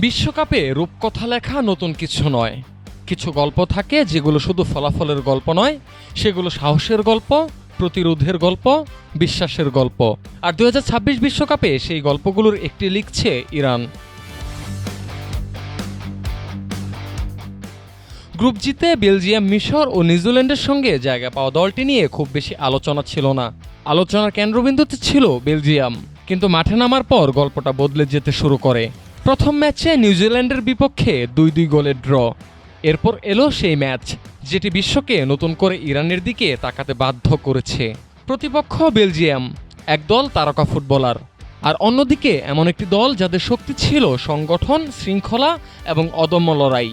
বিশ্বকাপে রূপকথা লেখা নতুন কিছু নয়। কিছু গল্প থাকে যেগুলো শুধু ফলাফলের গল্প নয়, সেগুলো সাহসের গল্প, প্রতিরোধের গল্প, বিশ্বাসের গল্প। আর 2026 বিশ্বকাপে সেই গল্পগুলোর একটি লিখছে ইরান। গ্রুপ জিতে বেলজিয়াম, মিশর ও নিউজিল্যান্ডের সঙ্গে জায়গা পাওয়া দলটি নিয়ে খুব বেশি আলোচনা ছিল না। আলোচনার কেন্দ্রবিন্দুতে ছিল বেলজিয়াম, কিন্তু মাঠে নামার পর গল্পটা বদলে যেতে শুরু করে। প্রথম ম্যাচে নিউজিল্যান্ডের বিপক্ষে 2-2 গোলের ড্র। এরপর এলো সেই ম্যাচ যেটি বিশ্বকে নতুন করে ইরানের দিকে তাকাতে বাধ্য করেছে। প্রতিপক্ষ বেলজিয়াম, একদল তারকা ফুটবলার, আর অন্যদিকে এমন একটি দল যাদের শক্তি ছিল সংগঠন, শৃঙ্খলা এবং অদম্য লড়াই।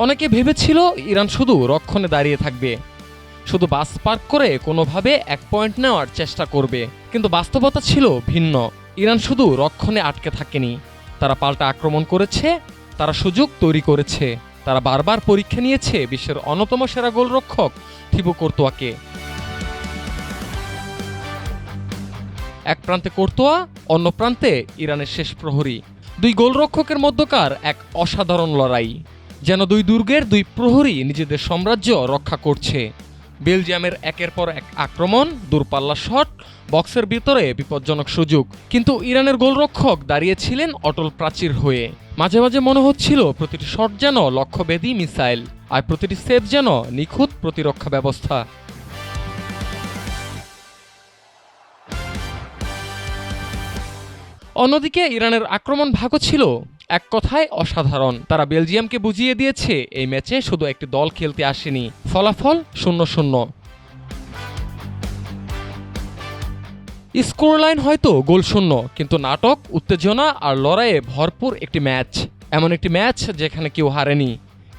অনেকে ভেবেছিল ইরান শুধু রক্ষণে দাঁড়িয়ে থাকবে, শুধু বাস পার্ক করে কোনোভাবে 1 পয়েন্ট নেওয়ার চেষ্টা করবে। কিন্তু বাস্তবতা ছিল ভিন্ন। ইরান শুধু রক্ষণে আটকে থাকেনি, তারা পাল্টা আক্রমণ করেছে, তারা সুযোগ তৈরি করেছে, তারা বারবার পরীক্ষা নিয়েছে বিশ্বের অন্যতম সেরা গোলরক্ষক থিবো কোর্তোয়াকে। এক প্রান্তে কোর্তোয়া, অন্য প্রান্তে ইরানের শেষ প্রহরী। 2 গোলরক্ষকের মধ্যকার এক অসাধারণ লড়াই, যেন 2 দুর্গের 2 প্রহরী নিজেদের সাম্রাজ্য রক্ষা করছে। বেলজিয়ামের একের পর এক আক্রমণ, দূরপাল্লা শট, বক্সের ভিতরে বিপজ্জনক সুযোগ, কিন্তু ইরানের গোলরক্ষক দাঁড়িয়েছিলেন অটল প্রাচীর হয়ে। মাঝে মাঝে মনে হচ্ছিল প্রতিটি শট যেন লক্ষ্যভেদী মিসাইল, আর প্রতিটি সেভ যেন নিখুঁত প্রতিরক্ষা ব্যবস্থা। অন্যদিকে ইরানের আক্রমণ ভাগও ছিল এক কথায় অসাধারণ। তারা বেলজিয়ামকে বুঝিয়ে দিয়েছে এই ম্যাচে শুধু একটি দল খেলতে আসেনি। ফলাফল 0-0। স্কোর লাইন হয়তো গোলশূন্য, কিন্তু নাটক, উত্তেজনা আর লড়াইয়ে ভরপুর একটি ম্যাচ। এমন একটি ম্যাচ যেখানে কেউ হারেনি,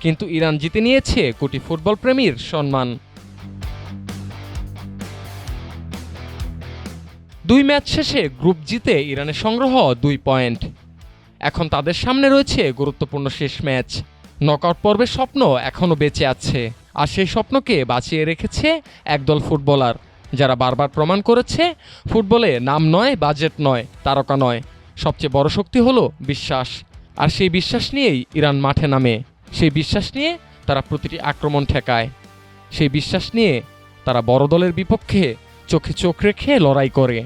কিন্তু ইরান জিতে নিয়েছে কোটি ফুটবল প্রেমীর সম্মান। 2 ম্যাচ শেষে গ্রুপ জিতে ইরানের সংগ্রহ 2 পয়েন্ট। এখন তাদের সামনে রয়েছে গুরুত্বপূর্ণ শেষ ম্যাচ। নকআউট পর্বের স্বপ্ন এখনও বেঁচে আছে, আর সেই স্বপ্নকে বাঁচিয়ে রেখেছে একদল ফুটবলার যারা বারবার প্রমাণ করেছে ফুটবলে নাম নয়, বাজেট নয়, তারকা নয়, সবচেয়ে বড় শক্তি হলো বিশ্বাস। আর সেই বিশ্বাস নিয়েই ইরান মাঠে নামে। সেই বিশ্বাস নিয়ে তারা প্রতিটি আক্রমণ ঠেকায়। সেই বিশ্বাস নিয়ে তারা বড় দলের বিপক্ষে চোখে চোখ রেখে লড়াই করে।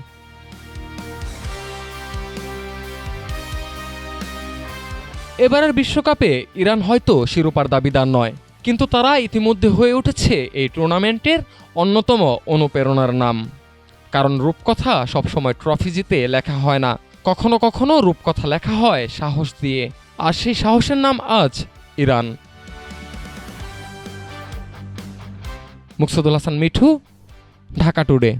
এবারের বিশ্বকাপে ইরান হয়তো শিরোপার দাবিদার নয়, কিন্তু তারা ইতিমধ্যে হয়ে উঠেছে এই টুর্নামেন্টের অন্যতম অনুপ্রেরণার নাম। কারণ রূপকথা সবসময় ট্রফি জিতে লেখা হয় না, কখনো কখনো রূপকথা লেখা হয় সাহস দিয়ে, আর সেই সাহসের নাম আজ ইরান। মুকসুদুল হাসান মিঠু, ঢাকা টুডে।